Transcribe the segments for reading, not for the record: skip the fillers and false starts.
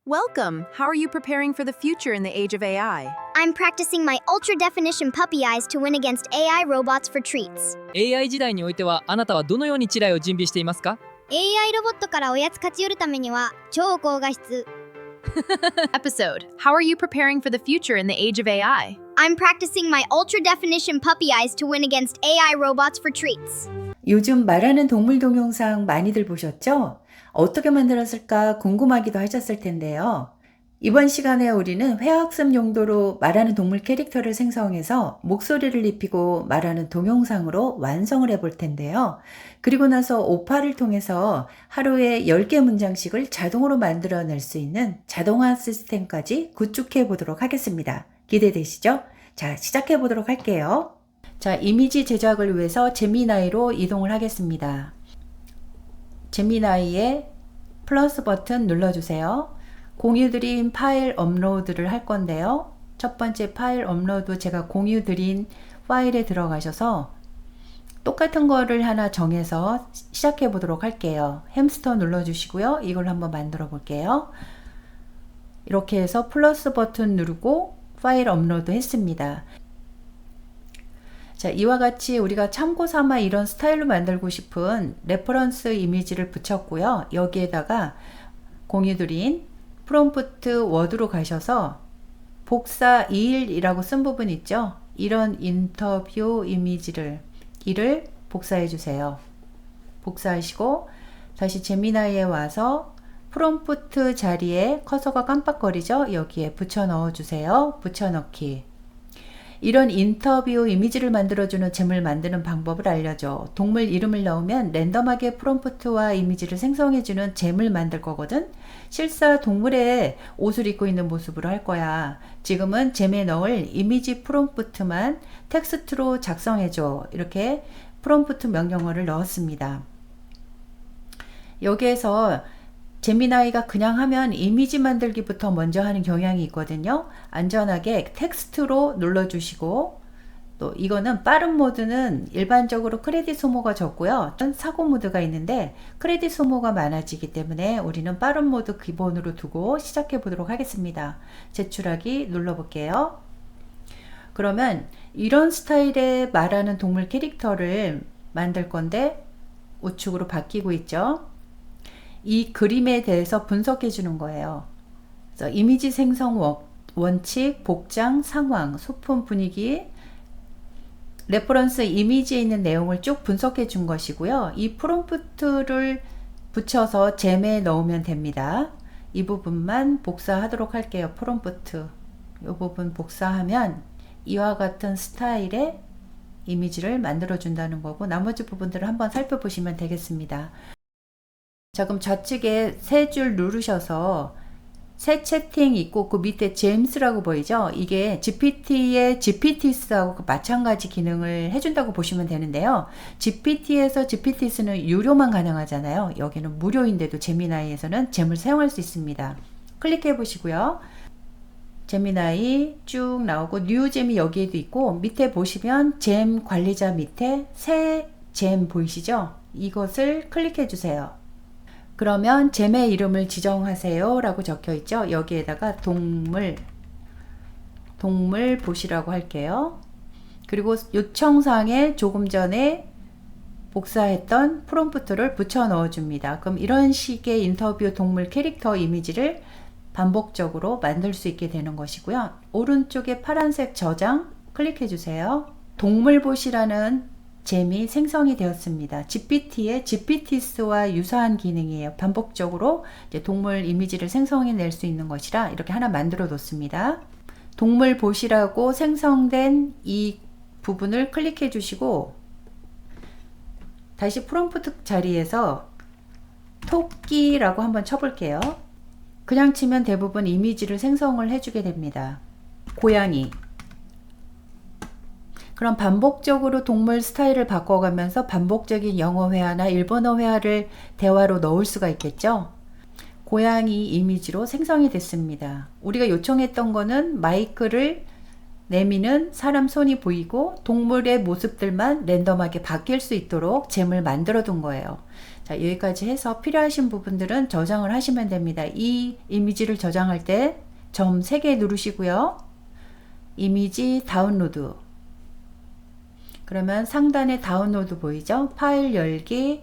Welcome! How are you preparing for the future in the age of AI? I'm practicing my ultra definition puppy eyes to win against AI robots for treats. AI 時代においてはあなたはどのように地雷を準備していますか？ AI ロボットからおやつ勝ち寄るためには超高画質。Episode: How are you preparing for the future in the age of AI? I'm practicing my ultra definition puppy eyes to win against AI robots for treats. 요즘 말하는 동물 동영상 많이들 보셨죠? 어떻게 만들었을까 궁금하기도 하셨을 텐데요. 이번 시간에 우리는 회화학습 용도로 말하는 동물 캐릭터를 생성해서 목소리를 입히고 말하는 동영상으로 완성을 해볼 텐데요. 그리고 나서 오파를 통해서 하루에 10개 문장씩을 자동으로 만들어낼 수 있는 자동화 시스템까지 구축해 보도록 하겠습니다. 기대되시죠? 자, 시작해 보도록 할게요. 자, 이미지 제작을 위해서 제미나이로 이동을 하겠습니다. 제미나이의 플러스 버튼 눌러주세요. 공유 드린 파일 업로드를 할 건데요. 첫 번째 파일 업로드 제가 공유 드린 파일에 들어가셔서 똑같은 거를 하나 정해서 시작해 보도록 할게요. 햄스터 눌러주시고요. 이걸 한번 만들어 볼게요. 이렇게 해서 플러스 버튼 누르고 파일 업로드 했습니다. 자, 이와 같이 우리가 참고 삼아 이런 스타일로 만들고 싶은 레퍼런스 이미지를 붙였고요. 여기에다가 공유 드린 프롬프트 워드로 가셔서 복사 2일이라고 쓴 부분 있죠? 이런 인터뷰 이미지를 이를 복사해 주세요. 복사하시고 다시 제미나이에 와서 프롬프트 자리에 커서가 깜빡거리죠? 여기에 붙여 넣어 주세요. 붙여넣기. 이런 인터뷰 이미지를 만들어주는 잼을 만드는 방법을 알려줘. 동물 이름을 넣으면 랜덤하게 프롬프트와 이미지를 생성해주는 잼을 만들 거거든. 실사 동물의 옷을 입고 있는 모습으로 할 거야. 지금은 잼에 넣을 이미지 프롬프트만 텍스트로 작성해줘. 이렇게 프롬프트 명령어를 넣었습니다. 여기에서 제미나이가 그냥 하면 이미지 만들기부터 먼저 하는 경향이 있거든요. 안전하게 텍스트로 눌러주시고, 또 이거는 빠른 모드는 일반적으로 크레딧 소모가 적고요. 사고 모드가 있는데 크레딧 소모가 많아지기 때문에 우리는 빠른 모드 기본으로 두고 시작해 보도록 하겠습니다. 제출하기 눌러볼게요. 그러면 이런 스타일의 말하는 동물 캐릭터를 만들 건데 우측으로 바뀌고 있죠. 이 그림에 대해서 분석해 주는 거예요. 그래서 이미지 생성 원칙, 복장, 상황, 소품 분위기, 레퍼런스 이미지에 있는 내용을 쭉 분석해 준 것이고요. 이 프롬프트를 붙여서 잼에 넣으면 됩니다. 이 부분만 복사하도록 할게요. 프롬프트. 이 부분 복사하면 이와 같은 스타일의 이미지를 만들어 준다는 거고, 나머지 부분들을 한번 살펴보시면 되겠습니다. 자, 그럼 좌측에 세 줄 누르셔서 새 채팅 있고 그 밑에 제임스라고 보이죠? 이게 GPT의 GPT스하고 마찬가지 기능을 해준다고 보시면 되는데요. GPT에서 GPT스는 유료만 가능하잖아요. 여기는 무료인데도 제미나이에서는 잼을 사용할 수 있습니다. 클릭해 보시고요. 제미나이 쭉 나오고 뉴 잼이 여기에도 있고, 밑에 보시면 잼 관리자 밑에 새 잼 보이시죠? 이것을 클릭해 주세요. 그러면 잼의 이름을 지정하세요 라고 적혀 있죠. 여기에다가 동물 보시라고 할게요. 그리고 요청사항에 조금 전에 복사했던 프롬프트를 붙여 넣어 줍니다. 그럼 이런 식의 인터뷰 동물 캐릭터 이미지를 반복적으로 만들 수 있게 되는 것이고요. 오른쪽에 파란색 저장 클릭해 주세요. 동물 보시라는 잼이 생성이 되었습니다. GPT의 GPT스와 유사한 기능이에요. 반복적으로 이제 동물 이미지를 생성해 낼 수 있는 것이라 이렇게 하나 만들어 뒀습니다. 동물 보시라고 생성된 이 부분을 클릭해 주시고, 다시 프롬프트 자리에서 토끼라고 한번 쳐볼게요. 그냥 치면 대부분 이미지를 생성을 해주게 됩니다. 고양이. 그럼 반복적으로 동물 스타일을 바꿔가면서 반복적인 영어 회화나 일본어 회화를 대화로 넣을 수가 있겠죠. 고양이 이미지로 생성이 됐습니다. 우리가 요청했던 거는 마이크를 내미는 사람 손이 보이고 동물의 모습들만 랜덤하게 바뀔 수 있도록 잼을 만들어 둔 거예요. 자, 여기까지 해서 필요하신 부분들은 저장을 하시면 됩니다. 이 이미지를 저장할 때 점 3개 누르시고요. 이미지 다운로드. 그러면 상단에 다운로드 보이죠? 파일 열기.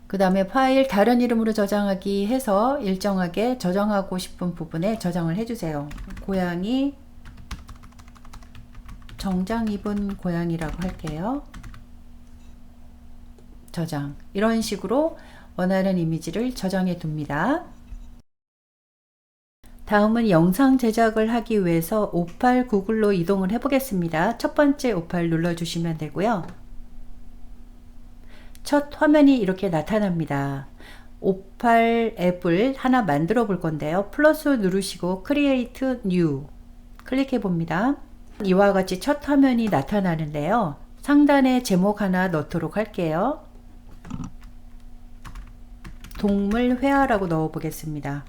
그 다음에 파일 다른 이름으로 저장하기 해서 일정하게 저장하고 싶은 부분에 저장을 해주세요. 고양이, 정장 입은 고양이라고 할게요. 저장. 이런 식으로 원하는 이미지를 저장해 둡니다. 다음은 영상 제작을 하기 위해서 58 구글로 이동을 해 보겠습니다. 첫 번째 58 눌러주시면 되고요. 첫 화면이 이렇게 나타납니다. 58 앱을 하나 만들어 볼 건데요. 플러스 누르시고 Create New 클릭해 봅니다. 이와 같이 첫 화면이 나타나는데요. 상단에 제목 하나 넣도록 할게요. 동물 회화라고 넣어 보겠습니다.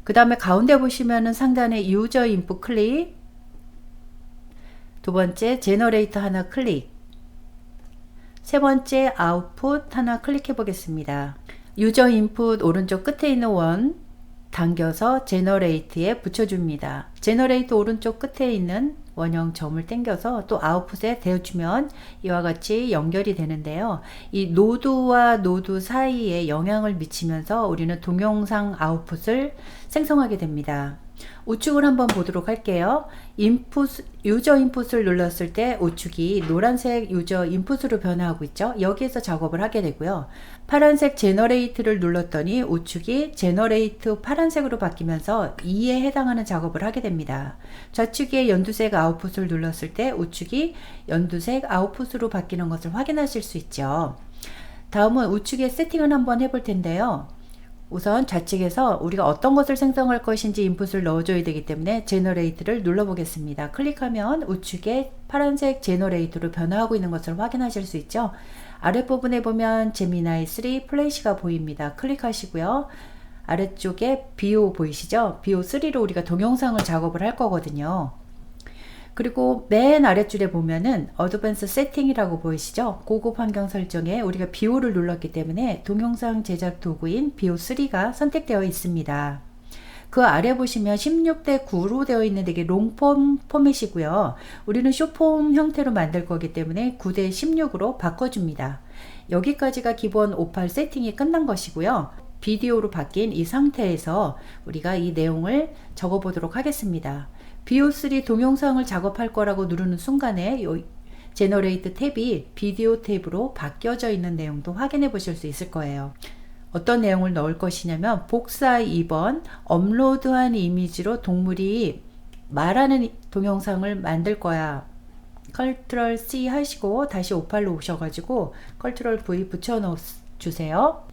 그 다음에 가운데 보시면은 상단에 유저 인풋 클릭, 두 번째 제너레이터 하나 클릭, 세 번째 아웃풋 하나 클릭해 보겠습니다. 유저 인풋 오른쪽 끝에 있는 원 당겨서 제너레이트에 붙여줍니다. 제너레이트 오른쪽 끝에 있는 원형 점을 당겨서 또 아웃풋에 대어주면 이와 같이 연결이 되는데요. 이 노드와 노드 사이에 영향을 미치면서 우리는 동영상 아웃풋을 생성하게 됩니다. 우측을 한번 보도록 할게요. 유저 인풋을 눌렀을 때 우측이 노란색 유저 인풋으로 변화하고 있죠. 여기에서 작업을 하게 되고요. 파란색 제너레이트를 눌렀더니 우측이 제너레이트 파란색으로 바뀌면서 2에 해당하는 작업을 하게 됩니다. 좌측에 연두색 아웃풋을 눌렀을 때 우측이 연두색 아웃풋으로 바뀌는 것을 확인하실 수 있죠. 다음은 우측에 세팅을 한번 해볼 텐데요. 우선 좌측에서 우리가 어떤 것을 생성할 것인지 인풋을 넣어줘야 되기 때문에 제너레이트를 눌러보겠습니다. 클릭하면 우측에 파란색 제너레이트로 변화하고 있는 것을 확인하실 수 있죠. 아랫부분에 보면 제미나이 3 플래시가 보입니다. 클릭하시고요. 아래쪽에 BO 보이시죠? BO3로 우리가 동영상을 작업을 할 거거든요. 그리고 맨 아랫줄에 보면은 어드밴스 세팅이라고 보이시죠? 고급 환경 설정에 우리가 BO를 눌렀기 때문에 동영상 제작 도구인 BO3가 선택되어 있습니다. 그 아래 보시면 16대 9로 되어 있는데 이게 롱폼 포맷이고요. 우리는 숏폼 형태로 만들 거기 때문에 9대 16으로 바꿔줍니다. 여기까지가 기본 58 세팅이 끝난 것이고요. 비디오로 바뀐 이 상태에서 우리가 이 내용을 적어 보도록 하겠습니다. BO3 동영상을 작업할 거라고 누르는 순간에 이 제너레이트 탭이 비디오 탭으로 바뀌어져 있는 내용도 확인해 보실 수 있을 거예요. 어떤 내용을 넣을 것이냐면 복사 2번 업로드한 이미지로 동물이 말하는 동영상을 만들 거야. 컨트롤 C 하시고 다시 58로 오셔가지고 컨트롤 V 붙여 넣어 주세요.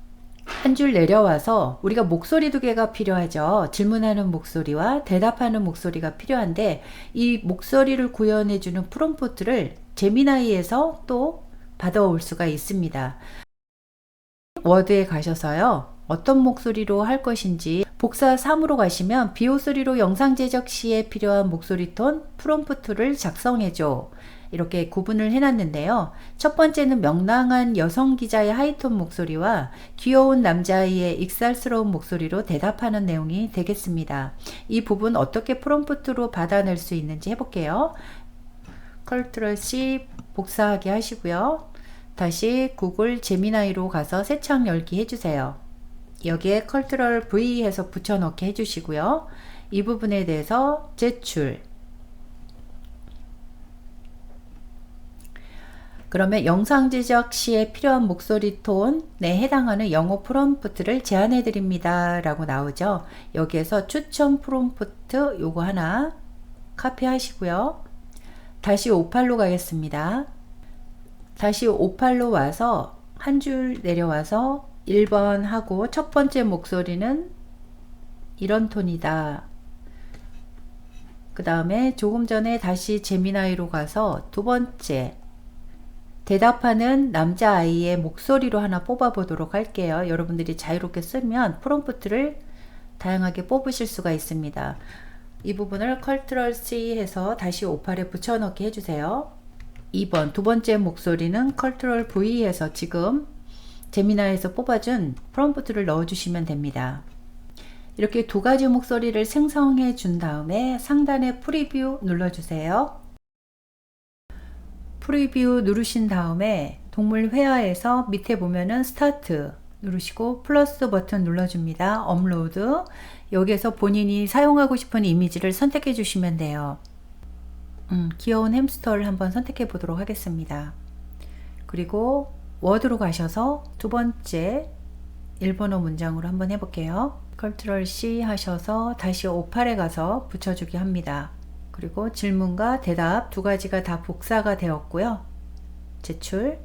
한 줄 내려와서 우리가 목소리 2개가 필요하죠. 질문하는 목소리와 대답하는 목소리가 필요한데 이 목소리를 구현해 주는 프롬프트를 제미나이에서 또 받아올 수가 있습니다. 워드에 가셔서요. 어떤 목소리로 할 것인지 복사 3으로 가시면 BO3로 영상 제작 시에 필요한 목소리 톤 프롬프트를 작성해줘. 이렇게 구분을 해놨는데요. 첫 번째는 명랑한 여성 기자의 하이톤 목소리와 귀여운 남자아이의 익살스러운 목소리로 대답하는 내용이 되겠습니다. 이 부분 어떻게 프롬프트로 받아낼 수 있는지 해볼게요. 컨트롤 C 복사하기 하시고요. 다시 구글 제미나이로 가서 새 창 열기 해주세요. 여기에 컨트롤 V 해서 붙여넣기 해주시고요. 이 부분에 대해서 제출. 그러면 영상 제작 시에 필요한 목소리 톤에 해당하는 영어 프롬프트를 제안해 드립니다 라고 나오죠. 여기에서 추천 프롬프트 요거 하나 카피 하시고요. 다시 58로 가겠습니다. 다시 58로 와서 한 줄 내려와서 1번 하고 첫 번째 목소리는 이런 톤이다. 그 다음에 조금 전에 다시 제미나이로 가서 두 번째 대답하는 남자아이의 목소리로 하나 뽑아 보도록 할게요. 여러분들이 자유롭게 쓰면 프롬프트를 다양하게 뽑으실 수가 있습니다. 이 부분을 컨트롤 C 해서 다시 58에 붙여넣기 해주세요. 2번 두 번째 목소리는 컨트롤 V에서 지금 제미나이에서 뽑아준 프롬프트를 넣어주시면 됩니다. 이렇게 두 가지 목소리를 생성해 준 다음에 상단에 프리뷰 눌러주세요. 프리뷰 누르신 다음에 동물 회화에서 밑에 보면은 스타트 누르시고 플러스 버튼 눌러줍니다. 업로드. 여기에서 본인이 사용하고 싶은 이미지를 선택해 주시면 돼요. 귀여운 햄스터를 한번 선택해 보도록 하겠습니다. 그리고 워드로 가셔서 두 번째 일본어 문장으로 한번 해볼게요. 컨트롤 C 하셔서 다시 58에 가서 붙여주기 합니다. 그리고 질문과 대답 두 가지가 다 복사가 되었고요. 제출.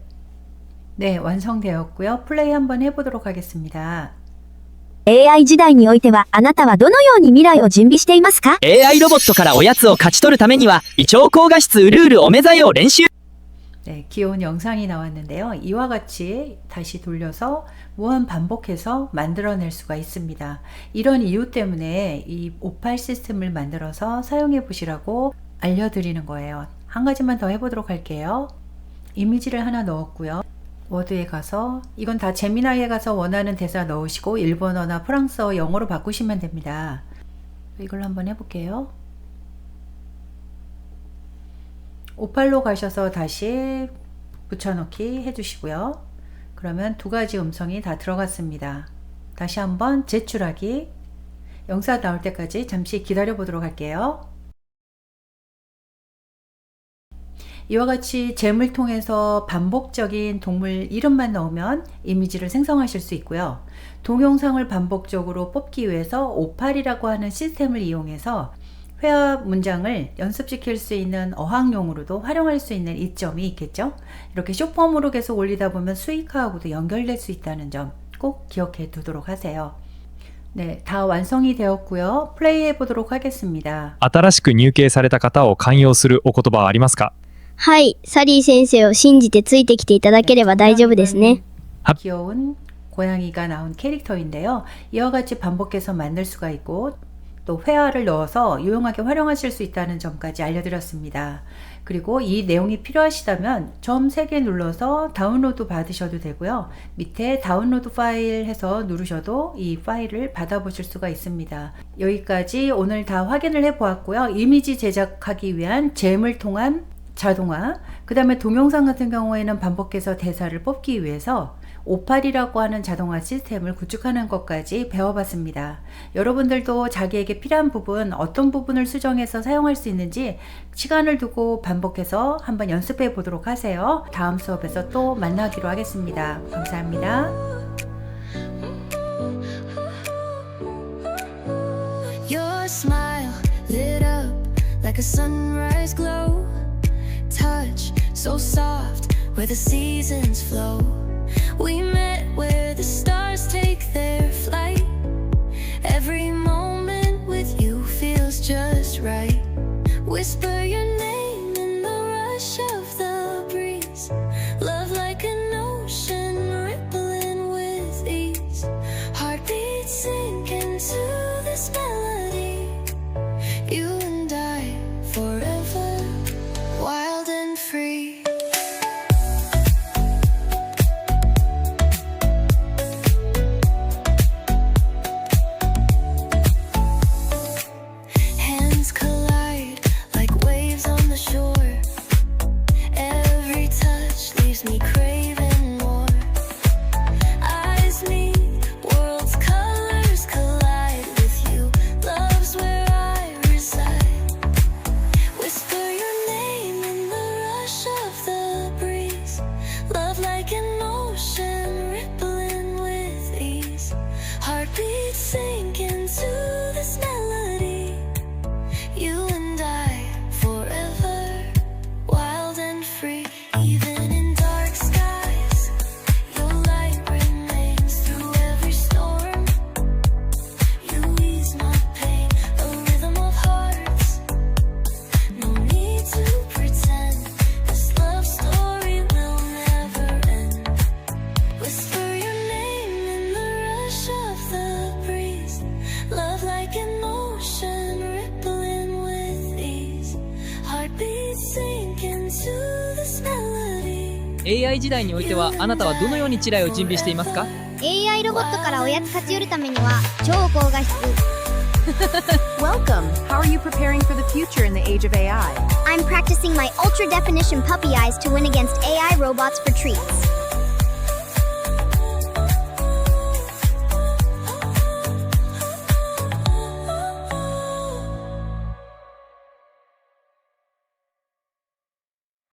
네, 완성되었고요. 플레이 한번 해보도록 하겠습니다. AI 時代においてはあなたはどのように未来を準備していますか？ AI ロボットからおやつを勝ち取るためには胃腸高画質ウルールおめざよを練習。 네, 귀여운 영상이 나왔는데요. 이와 같이 다시 돌려서 무한 반복해서 만들어낼 수가 있습니다. 이런 이유 때문에 이 58 시스템을 만들어서 사용해 보시라고 알려드리는 거예요. 한 가지만 더 해보도록 할게요. 이미지를 하나 넣었고요. 워드에 가서 이건 다 제미나이에 가서 원하는 대사 넣으시고 일본어나 프랑스어, 영어로 바꾸시면 됩니다. 이걸로 한번 해볼게요. 58로 가셔서 다시 붙여넣기 해주시고요. 그러면 두 가지 음성이 다 들어갔습니다. 다시 한번 제출하기. 영상 나올 때까지 잠시 기다려 보도록 할게요. 이와 같이 잼을 통해서 반복적인 동물 이름만 넣으면 이미지를 생성하실 수 있고요. 동영상을 반복적으로 뽑기 위해서 58이라고 하는 시스템을 이용해서 회화 문장을 연습시킬 수 있는 어학용으로도 활용할 수 있는 이점이 있겠죠. 이렇게 숏폼으로 계속 올리다 보면 수익화하고도 연결될 수 있다는 점 꼭 기억해 두도록 하세요. 네, 다 완성이 되었고요. 플레이 해보도록 하겠습니다. 新しく入形された方を寛容するお言葉はありますか？はい、サリー先生を信じてついてきていただければ大丈夫ですね。 귀여운 고양이가 나온 캐릭터인데요. 이와 같이 반복해서 만들 수가 있고 또 회화를 넣어서 유용하게 활용하실 수 있다는 점까지 알려드렸습니다. 그리고 이 내용이 필요하시다면 점 3개 눌러서 다운로드 받으셔도 되고요. 밑에 다운로드 파일 해서 누르셔도 이 파일을 받아보실 수가 있습니다. 여기까지 오늘 다 확인을 해 보았고요. 이미지 제작하기 위한 잼을 통한 자동화, 그 다음에 동영상 같은 경우에는 반복해서 대사를 뽑기 위해서 58이라고 하는 자동화 시스템을 구축하는 것까지 배워봤습니다. 여러분들도 자기에게 필요한 부분, 어떤 부분을 수정해서 사용할 수 있는지 시간을 두고 반복해서 한번 연습해 보도록 하세요. 다음 수업에서 또 만나기로 하겠습니다. 감사합니다. Your smile lit up like a sunrise glow. Touch so soft where the seasons flow. We met where the stars take their flight. Every moment with you feels just right. Whisper your name in the rush of the breeze. Love like an ocean rippling with ease. Heartbeats sink into this melody. You and I forever, wild and free. Hands collide like waves on the shore. Every touch leaves me craving more. Eyes meet, worlds' colors collide with you. Love's where I reside. Whisper your name in the rush of the breeze. Love like an ocean rippling with ease. Heartbeats sink into this melody. You and I forever, wild and free. Even in dark skies, your light remains through every storm. You ease my pain, a rhythm of hearts. No need to pretend, this love story will never end. Whisper your name in the rush of the breeze. Love like an ocean AI 時代においてはあなたはどのように地雷を準備していますか？ AI ロボットからおやつ勝ち寄るためには超高画質。 Welcome. How are you preparing for the future in the age of AI? I'm practicing my ultra definition puppy eyes to win against AI robots for treats.